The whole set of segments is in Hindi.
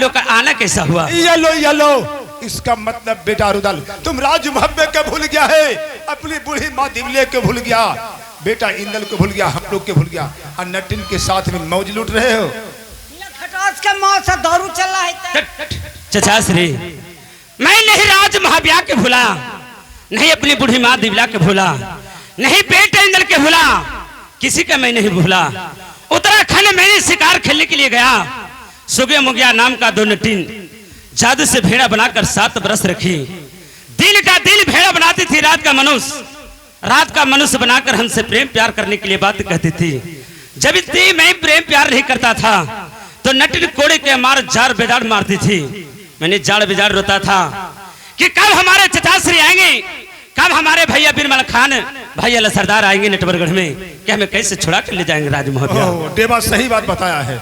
लोग का आना कैसा हुआ? ये लो इसका मतलब बेटा रुदल तुम राज मुहब्बे के भूल गया है, अपनी बूढ़ी माँ दिवले के भूल गया, बेटा इंदल को भूल गया, हम लोग के भूल गया और नटिन के साथ में मौज लूट रहे हो। खटास के मौत से दारू चल रहा है। चचा श्री मैं नहीं राज महाब्या के भूला, नहीं अपनी बूढ़ी माँ दिवला के भूला, नहीं बेटे इंदल के भूला, किसी का मैं नहीं भूला। उत्तराखंड मैंने शिकार खेलने के लिए गया, सुगे मुगिया नाम का दो नटिन जादू से भेड़ा बनाकर 7 बरस रखी। दिन का दिन भेड़ा बनाती थी, रात का मनुष्य बनाकर हमसे प्रेम प्यार करने के लिए बात कहती थी। जब इतनी मैं प्रेम प्यार नहीं करता था तो नटिन कोड़े के मार जार बेजार मारती थी। मैंने जार बेजार रोता था कि कब हमारे चचा श्री आएंगे, कब हमारे भैया बिरमल खान भैया सरदार आएंगे नटवरगढ़ में, कि हमें कैसे छुड़ा कर ले जाएंगे राज मोहब्बा। देवा सही बात बताया है,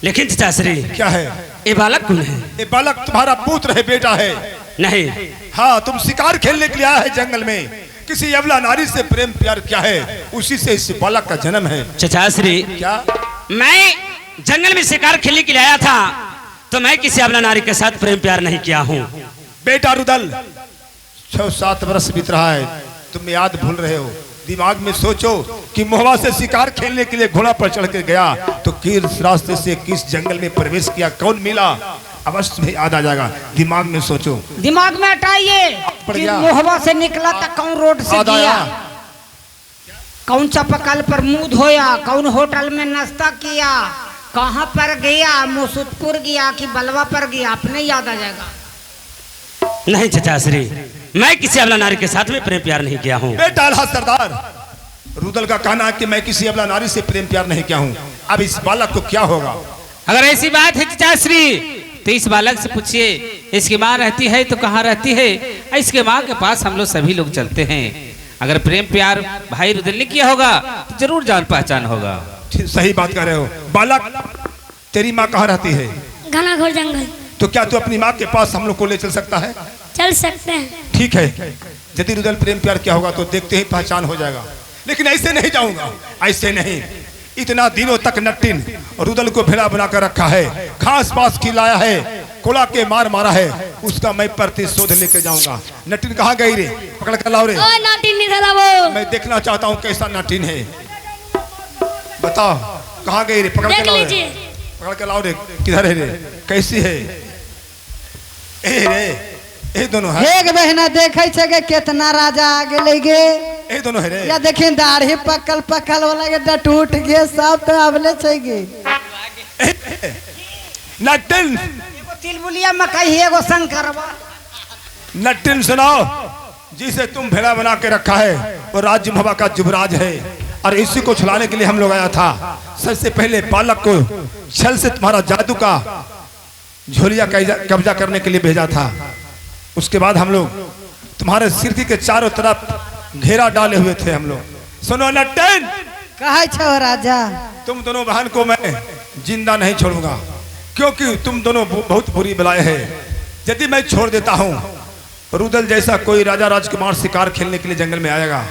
लेकिन चचा श्री क्या है ये बालक कौन है? ये बालक तुम्हारा पुत्र है, बेटा है। नहीं हाँ तुम शिकार खेलने के लिए आया है जंगल में, किसी अबला नारी से प्रेम प्यार किया है, उसी से इस बालक का जन्म है। चचा श्री क्या मैं जंगल में शिकार खेलने के लिए आया था तो मैं किसी अबला नारी के साथ प्रेम प्यार नहीं किया हूँ। बेटा रुदल 6-7 वर्ष बीत रहा है, तुम याद भूल रहे हो। दिमाग में सोचो कि मोहवा से शिकार खेलने के लिए घोड़ा पर चढ़ के गया तो किस रास्ते से किस जंगल में प्रवेश किया, कौन मिला, अवश्य में याद आ जाएगा। दिमाग में सोचो, दिमाग में हटाइए कि मोहबा से निकला था कौन रोड से गया, कौन चापाकल पर मुंह धोया, कौन होटल में नाश्ता किया, कहाँ पर गया, मुसुदपुर गया कि बलवा पर गया, अपने याद आ जाएगा। नहीं चचा श्री मैं किसी अबला नारी के साथ में प्रेम प्यार नहीं किया हूँ। बेटा सरदार रुदल का कहना है कि मैं किसी अबला नारी से प्रेम प्यार नहीं किया हूँ। अब इस बालक को क्या होगा? अगर ऐसी बात है चचा श्री तो इस बालक से पूछिए, इसकी माँ रहती है तो कहाँ रहती है, इसके माँ के पास हम लोग सभी लोग चलते हैं। अगर प्रेम प्यार भाई रुदल ने किया होगा तो जरूर जान पहचान होगा। सही बात कर रहे हो। बालक तेरी माँ कहाँ रहती है? घना घोर जंगल। तो क्या तू अपनी माँ के पास हम लोग को ले चल सकता है? चल सकते हैं। ठीक है, यदि रुदल प्रेम प्यार किया होगा तो देखते ही पहचान हो जाएगा, लेकिन ऐसे नहीं जाऊंगा, ऐसे नहीं। इतना दिनों तक नटिन रुदल को भेड़ा बनाकर रखा है, घास पास खिलाया है, कोला के मार मारा है, उसका मैं प्रतिशोध लेकर जाऊंगा। नटिन कहाँ गई रे? पकड़ कर लाओ रे। ओ नटिन निकला वो। मैं देखना चाहता हूँ कैसा नटिन है, बताओ कहाँ गई रे? पकड़ के लाओ रे, पकड़ के लाओ रे। किधर है रे? कैसी है? ए रे ए दोनों है। एक बहना देखे छे के कितना राजा आगे ले गे। ए दोनों है रे। या देखिए दाढ़ी पकल पकल वाला के टूट गए सब तो अबले छे गे। नटिन एगो तिलबुलिया मकई एगो शंकरवा। नटिन सुनाओ, जिसे तुम भेड़ा बना के रखा है वो राज्य महबा का जुबराज है और इसी को छुड़ाने के लिए हम लोग आया था। सबसे पहले बालक को छल से तुम्हारा जादू का झोलिया कब्जा करने के लिए भेजा था। उसके बाद हम लोग तुम्हारे सिर के चारों तरफ घेरा डाले हुए थे हम लोग। सुनो नटिन, कहे छो राजा, तुम दोनों बहन को मैं जिंदा नहीं छोड़ूंगा, क्योंकि तुम दोनों बहुत बुरी बलाए हैं। यदि मैं छोड़ देता हूँ रुदल जैसा कोई राजा राजकुमार शिकार खेलने के लिए जंगल में आएगा,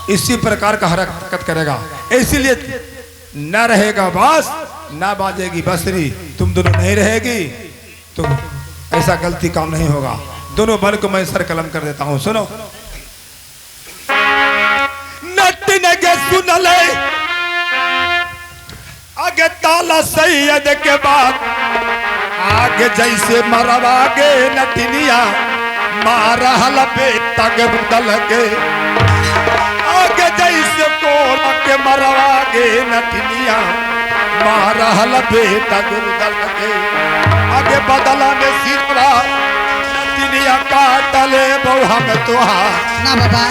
इसी प्रकार का हरकत करेगा, इसीलिए न रहेगा बांस न बाजेगी बंसुरी, तुम दोनों नहीं रहेगी तो ऐसा गलती काम नहीं होगा। दोनों बल को मैं सर कलम कर देता हूँ। सुनो नटिन के सुन ले आगे ताला सैयद के बाद, आगे जैसे मरवागे नटिनिया मारा हलबे तग रुदल के, आगे जैसे कोला के मरवागे नटिनिया मारा हलबे तग रुदल के, आगे बदला में सिरवा नटिनिया काटले बहु हम तुहार ना बाबा,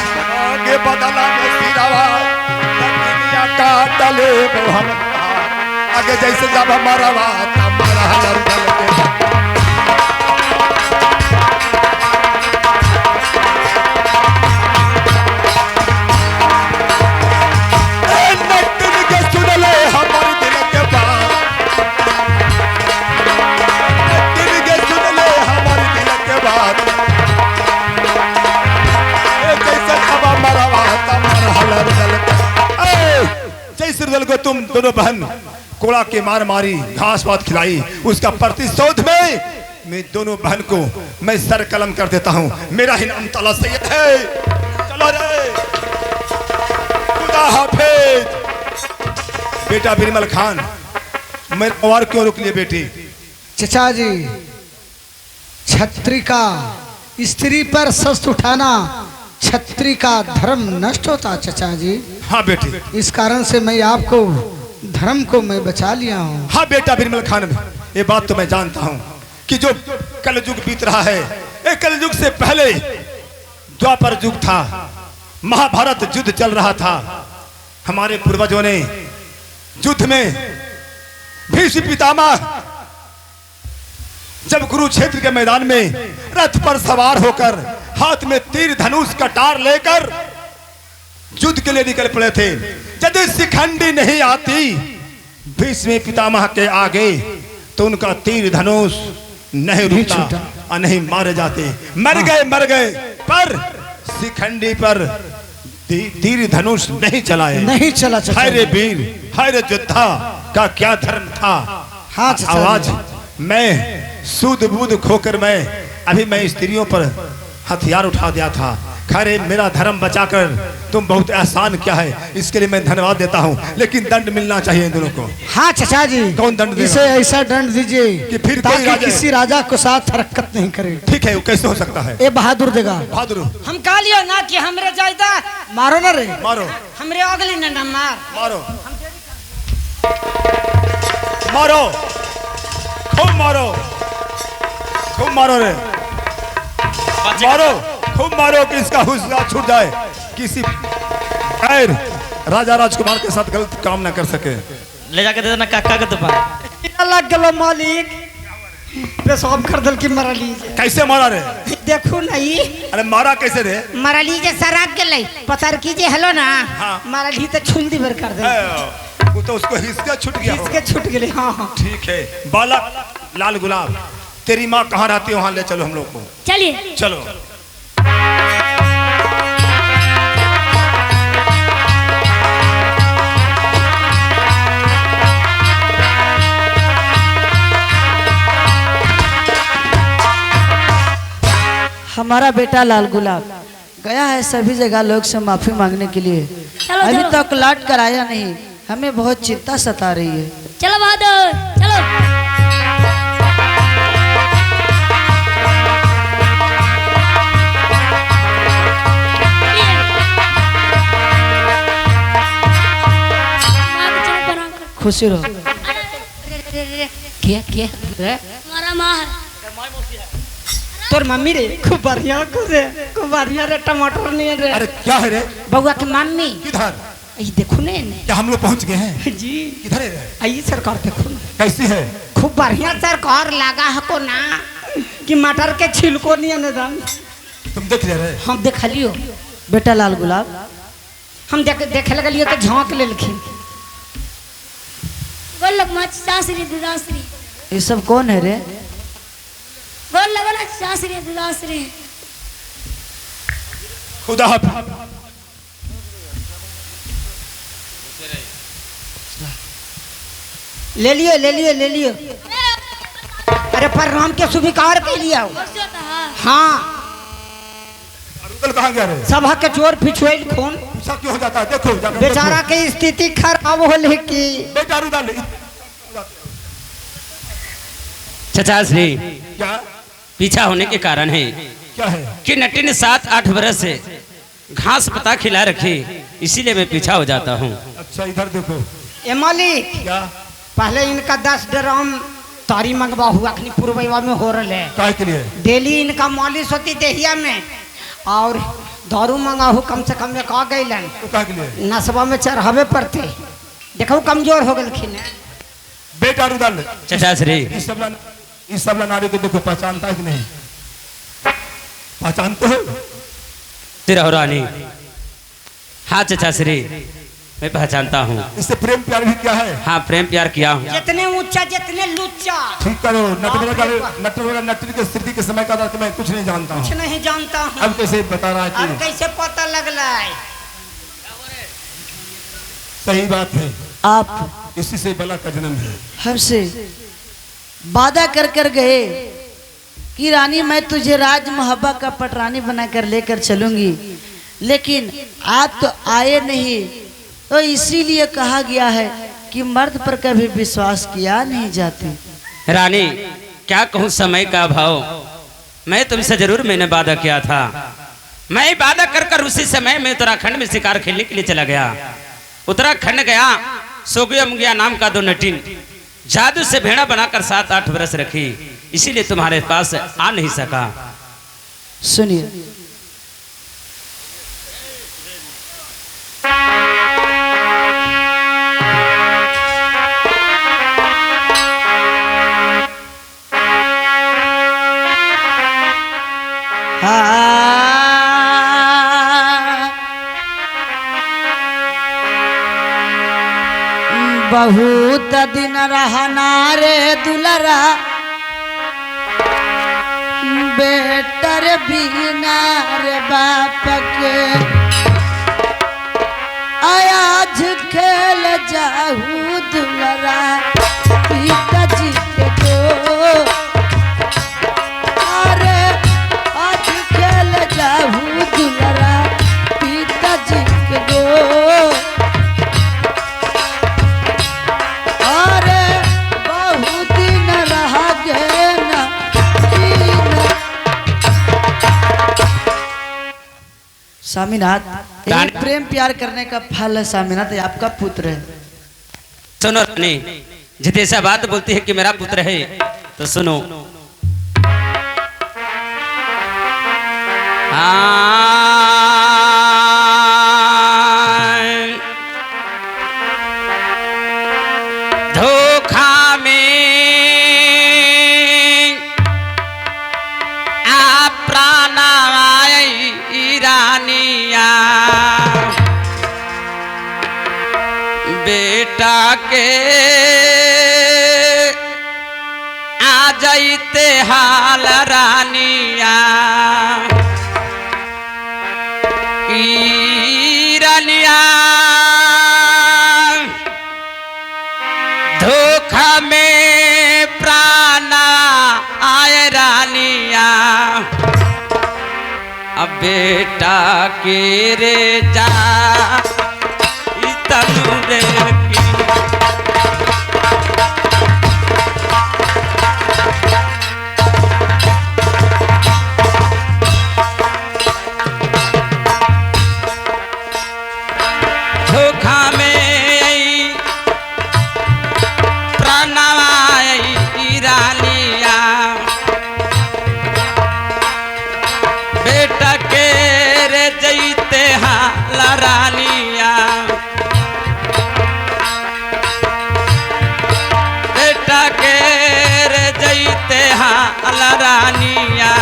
आगे बदला में सिरवा नटिनिया काटले बहु हम तुहार, आगे जैसे जब मरवा तब मरा हलबे के। रुदल को तुम दोनों बहन कोड़ा के मार मारी, घास पात खिलाई, उसका प्रतिशोध में मैं दोनों बहन को मैं सर कलम कर देता हूँ। मेरा ही नाम ताला सैयद है। चलो रे, खुदा हाफिज। बेटा बिरमल खान, मैं और क्यों रुक लिए बेटी? चचा जी, छत्री का स्त्री पर शस्त्र उठाना छत्री का धर्म नष्ट होता चचा जी। हाँ बेटी, इस कारण से मैं आपको धर्म को मैं बचा लिया हूँ। हाँ बेटा बिरमल खान, ये बात तो मैं जानता हूँ कि जो कलयुग बीत रहा है, एक कलयुग से पहले द्वापर युग था, महाभारत युद्ध चल रहा था। हमारे पूर्वजों ने युद्ध में भीष्म पितामह जब कुरुक्षेत्र के मैदान में रथ पर सवार होकर हाथ में तीर धनुष कटार लेकर युद्ध के लिए निकल पड़े थे। यदि शिखंडी नहीं आती भीष्म पितामह के आगे तो उनका तीर धनुष नहीं रुकता और नहीं मारे जाते। मर गए पर शिखंडी पर तीर धनुष नहीं चलाए। नहीं चला चचा। हाय रे वीर, हाय रे योद्धा का क्या धर्म था। हाँ चचा। आवाज मैं सूद बूद खोकर अभी मैं स्त्रियों पर हथियार उठा दिया था। खैर मेरा धर्म बचाकर तुम बहुत एहसान क्या है, इसके लिए मैं धन्यवाद देता हूँ, लेकिन दंड मिलना चाहिए इन दोनों को। हाँ चचा जी, कौन दंड देगा? इसे ऐसा दंड दीजिए कि फिर कोई ताकि राजा- किसी राजा को साथ हरकत नहीं करे। ठीक है, वो कैसे हो सकता है? ये बहादुर देगा। बहादुर हम कहा लियो ना कि हमरे जायदा मारो ना रे। मारो हमरे अगली न मार। मारो मारो, खूब मारो, खूब मारो रे, मारो खूब मारो कि इसका होश छूट जाए, किसी खैर राजा राजकुमार के साथ गलत काम ना कर सके। ले जाके दे देना काका के दुकान। लग गलो मालिक, पेशाब कर दल की मरा लीजिए। कैसे मारा रे? देखो नहीं अरे मारा कैसे रे? मरा लीजिए, शराब के लाई पतर कीजिए। हेलो ना हाँ। मरा ली तो छुंदी भर कर दे। वो तो उसको हिस्सा छूट गया इसके छूट गए। हाँ हाँ ठीक है। बालक लाल गुलाब, तेरी माँ कहाँ रहती है, वहां ले चलो हम लोग को। चलिए। चलो। हमारा बेटा लाल गुलाब गया है सभी जगह लोग से माफी मांगने के लिए, चलो, अभी चलो। तक लौट कर आया नहीं। हमें बहुत चिंता सता रही है। चलो बहादुर चलो। चलो प्रणाम कर। खुशी रहो। क्या क्या रे? हमारा माँ है। तोर मम्मी रे खूब बढ़िया खूब बढ़िया रे। टमाटर नहीं रे। अरे क्या है रे? बउआ की मम्मी किधर? ये देखो ने क्या हम लोग पहुंच गए हैं? जी किधर है रे? आई सरकार देखो ना, कैसी है? खूब बढ़िया सरकार लगा है को ना कि मटर के छिलको नहीं है ना। तुम देख रहे? हम देख लियो बेटा लाल गुलाब हम देखे लगलियो तो झाँक लेलखिन। गोल लग माँ चासरी दुदासरी। ये सब कौन है रे? गोल लगो ना चासरी दुदासरी। खुदा हाफिज। ले लियो। अरे पर राम के स्वीकार के लिया हाँ। रुदल कहाँ गया रे? सभा के चोर पिछुएल खून ऐसा क्यों हो जाता है? देखो जाकर बेचारा देखो। की स्थिति खराब होले की। बेटा रुदल चचा श्री क्या पीछा होने के कारण है क्या है? कि नटी ने 7-8 बरस से घास पता खिला रखी, इसीलिए मैं पीछा हो जाता हूँ। अच्छा इधर देखो। ए मालिक, क्या पहले इनका 10 ड्राम तारी मंगवा हुआ अखनी पूर्ववा में हो रहा है। काय के लिए? डेली इनका मालिश होती देहिया में, और दारू मंगाहू कम से कम एक आ गईलन। तो काय के लिए? नसबा में चढ़ावे पड़ते, देखो कमजोर हो गलखिन। बेटा रुदल चचा श्री इस सब नारी को देखो, पहचानता है कि नहीं? पहचानते हो? तिरहुरानी। हाँ चचा श्री मैं पहचानता हूँ। इससे प्रेम प्यार भी क्या है? हाँ प्रेम प्यार किया हूँ। जितने ऊंचा जितने लुच्चा। ठीक करो। नटवर के स्थिति के समय का था, मैं कुछ नहीं जानता कुछ हूँ। नहीं जानता हूँ। अब कैसे बता रहा है अब कि कैसे पता लगला है? सही बात है, आप इसी से बला का जन्म है। हमसे वादा कर कर गए कि रानी मैं तुझे राज मोहब्बा का पटरानी बनाकर लेकर चलूंगी, लेकिन आप तो आए नहीं, तो इसीलिए कहा गया है कि मर्द पर कभी विश्वास किया नहीं जाती। रानी क्या कहूँ, समय का अभाव। मैं तुमसे जरूर मैंने वादा किया था। मैं वादा कर उसी समय में उत्तराखंड में शिकार खेलने के लिए चला गया। उत्तराखंड गया, सोगिया मुंगिया नाम का 2 नटिन जादू से भेड़ा बनाकर 7-8 बरस रखी, इसीलिए तुम्हारे पास आ नहीं सका। सुनिए, बहुत दिन रहना रे दुलरा, बेटर बिना रे बाप के, आज खेल जाऊँ दुलरा पिताजी के गो, अरे आज खेल जाऊँ दुलरा पिताजी के गो, स्वामीनाथ, ये प्रेम प्यार करने का फल है स्वामीनाथ, ये आपका पुत्र है। सुनो रानी, जितने ऐसा बात बोलती है कि मेरा पुत्र है, तो सुनो। धोखा में आ प्राण रानिया, बेटा के आ जाइते हाल रानिया, रानिया धोखा में प्राण आए रानिया, अब बेटा के रे जा तनुरे की, धोखा में प्रणवाई रानिया, बेटा के रे जईते हाल रानिया, बेटा के रे जईते हाल रानिया,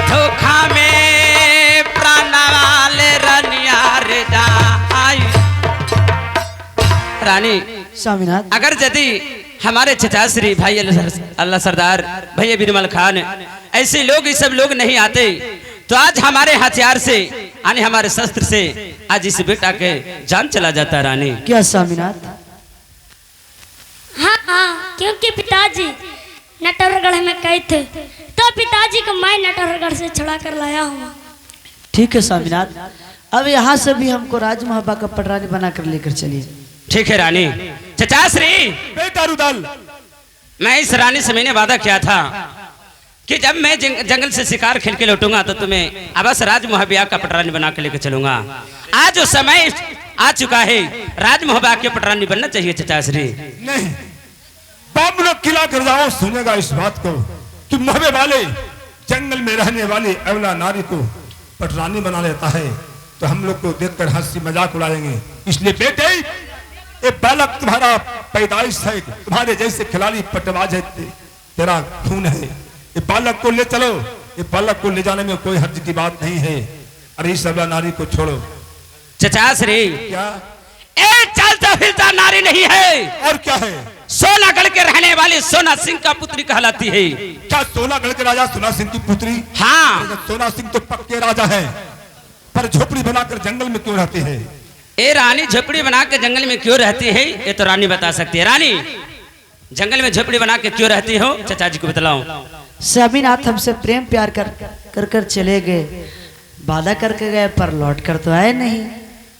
धोखा में प्राण वाले रानिया रे जाई। रानी स्वामीनाथ, अगर यदि हमारे चचा श्री भाई अल्लाह सरदार भैया बिरमल खान ऐसे लोग, ये सब लोग नहीं आते, तो आज हमारे हथियार से यानी हमारे शस्त्र से आज इस बेटा के जान चला जाता। रानी क्या स्वामीनाथ? हाँ हाँ, क्योंकि पिताजी नटवरगढ़ में गए थे, तो पिताजी को मैं नटवरगढ़ से छुड़ा कर लाया हूँ। ठीक है स्वामीनाथ, अब यहाँ से भी हमको राज मोहब्बा का पटरानी बनाकर लेकर चलिए। ठीक है रानी। चचा श्री, बेटा रुदल, मैं इस रानी से मैंने वादा किया था कि जब मैं जंगल से शिकार खेल के लौटूंगा तो तुम्हें अवश्य राज मोहब्बा का पटरानी बना के लेकर चलूंगा। आज जो समय आ चुका है, राज मोहब्बा के पटरानी बनना चाहिए चचा श्री। नहीं, बाप लोग किला कर जाओ, सुनेगा इस बात को कि मोहब्बे वाले जंगल में रहने वाली अवला नारी को पटरानी बना लेता है, तो हम लोग को देखकर हंसी मजाक उड़ाएंगे। इसलिए बेटे, ये बालक तुम्हारा पैदाइश है, तुम्हारे जैसे खिलाड़ी पटवाज है, तेरा खून है, ये बालक को ले चलो। ये बालक को ले जाने में कोई हर्ज की बात नहीं है। अरे इस अबला नारी को छोड़ो। चचा श्री, क्या ए चलता फिरता नारी नहीं है, और क्या है? सोनागढ़ के रहने वाली सोना सिंह का पुत्री कहलाती है। क्या सोनागढ़ के राजा सोना सिंह की पुत्री? हाँ। सोना सिंह तो पक्के राजा है, पर झोपड़ी बनाकर जंगल में क्यों रहते हैं? ए रानी झोपड़ी बना के जंगल में क्यों रहती है, ये तो रानी बता सकती है। रानी जंगल में झोपड़ी बना के क्यों रहती हो? चाचा जी को बतलाओ। स्वामीनाथ हमसे प्रेम प्यार कर चले गए, वादा करके गए पर लौट कर तो आए नहीं।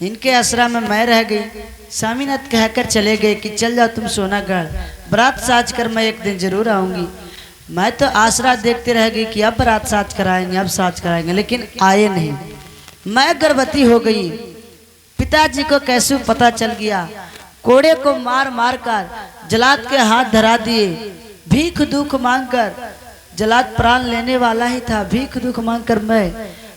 इनके आश्रम में मैं रह गई। स्वामीनाथ कहकर चले गए कि चल जाओ तुम सोनागढ़, बारात साज कर मैं एक दिन जरूर आऊँगी। मैं तो आसरा देखते रह गई कि अब बारात साज कराएंगे, अब साज कराएंगे, लेकिन आए नहीं। मैं गर्भवती हो गई। पिताजी को कैसे पता चल गया, कोड़े को मार मार कर जलाद के हाथ धरा दिए। भीख दुख मांगकर, जलाद प्राण लेने वाला ही था, भीख दुख मांगकर मैं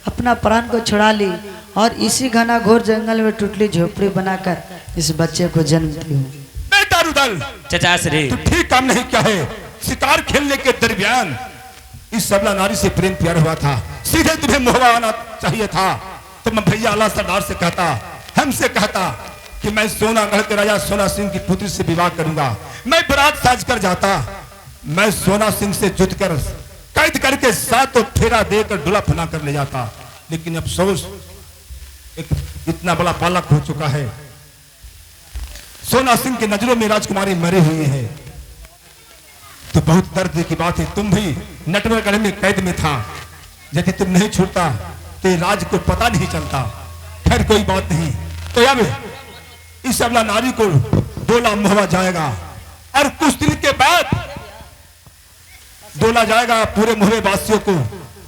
अपना प्राण को छुड़ा ली और इसी घना घोर जंगल में टुटली झोपड़ी बनाकर इस बच्चे को जन्म दी हूँ। बेटा रुदल, चाचा श्री तू ठीक काम नहीं किया है। शिकार खेलने के दरमियान इस सबला नारी से प्रेम प्यार हुआ था, सीधे तुम्हें मोहबा आना चाहिए था। तो मैं भैया आला सरदार से कहता, हमसे कहता कि मैं सोनागढ़ के राजा सोना सिंह की पुत्री से विवाह करूंगा। मैं बारात साज कर जाता, मैं सोना सिंह से जुट कर कैद करके सातों फेरा देकर डुला फना कर ले जाता। लेकिन अफसोस एक इतना बड़ा बालक हो चुका है। सोना सिंह की नजरों में राजकुमारी मरी हुई है। तो बहुत दर्द की बात है, तुम भी नटवरगढ़ में कैद में था। यदि तुम नहीं छूटता तो राज को पता नहीं चलता। खैर कोई बात नहीं। तो अब इस अबला नारी को डोला मोहवा जाएगा और कुछ दिन के बाद डोला जाएगा, पूरे मोहवे वासियों को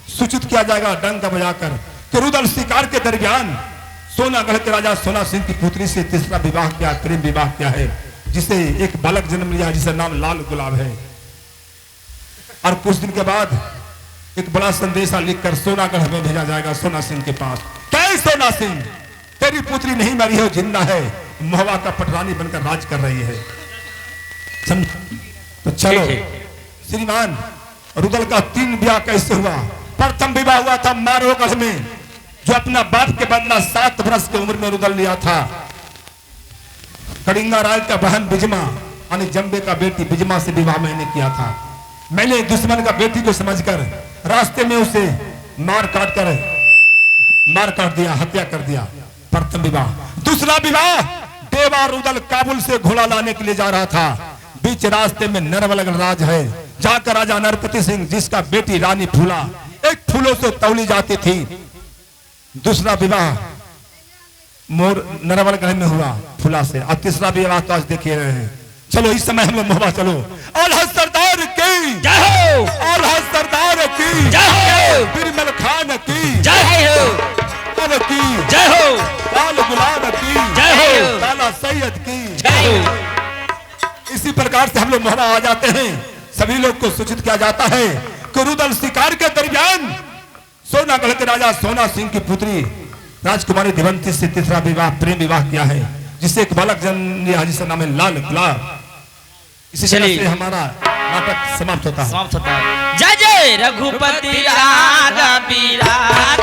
सूचित किया जाएगा डंका बजाकर कि रुदल शिकार के दरमियान सोनागढ़ के राजा सोना सिंह की पुत्री से तीसरा विवाह किया, प्रेम विवाह किया है, जिसे एक बालक जन्म लिया जिसका नाम लाल गुलाब है। और कुछ दिन के बाद एक बड़ा संदेशा लिखकर सोनागढ़ में भेजा जाएगा सोना सिंह के पास। क्या सोना सिंह, तेरी पुत्री नहीं मरी है, जिंदा है, मोहवा का पटरानी बनकर राज कर रही है। तो चलो श्रीमान, रुदल का 3 ब्याह कैसे हुआ? प्रथम विवाह हुआ था मारोगढ़ में, जो अपना बाप के बदला 7 वर्ष की उम्र में रुदल लिया था। कड़िंगा राय का बहन बिजमा यानी जम्बे का बेटी बिजमा से विवाह मैंने किया था। मैंने दुश्मन का बेटी को समझकर रास्ते में उसे मार काट दिया, हत्या कर दिया। प्रथम विवाह। दूसरा विवाह, देवा रुदल काबुल से घोड़ा लाने के लिए जा रहा था। बीच रास्ते में नरवलगढ़ राज है, जाकर राजा नरपति सिंह, जिसका बेटी रानी फूला एक फूलों से तौली जाती थी। दूसरा विवाह मोर नरवलगढ़ में हुआ फूला से। और तीसरा विवाह तो आज देखिए रहे हैं। चलो इस समय हम लोग मोहबा चलो। आल्हा सरदार की जय हो, आल्हा सरदार की जय हो, बिरबल खान की जय हो, की जय हो, लाल गुलाब की जय हो, लाला सैयद की जय हो। इसी प्रकार से हम लोग मोहबा आ जाते हैं। सभी लोग को सूचित किया जाता है कि रुदल शिकार के दरमियान सोनागढ़ के राजा सोना सिंह की पुत्री राजकुमारी देवंती से तीसरा विवाह प्रेम विवाह किया है, जिससे एक बालक जन्म लिया, जिसका नाम है लाल गुलाब। इसी तरह से हमारा नाटक समाप्त होता है। जय जय रघुपति राघ बिराज।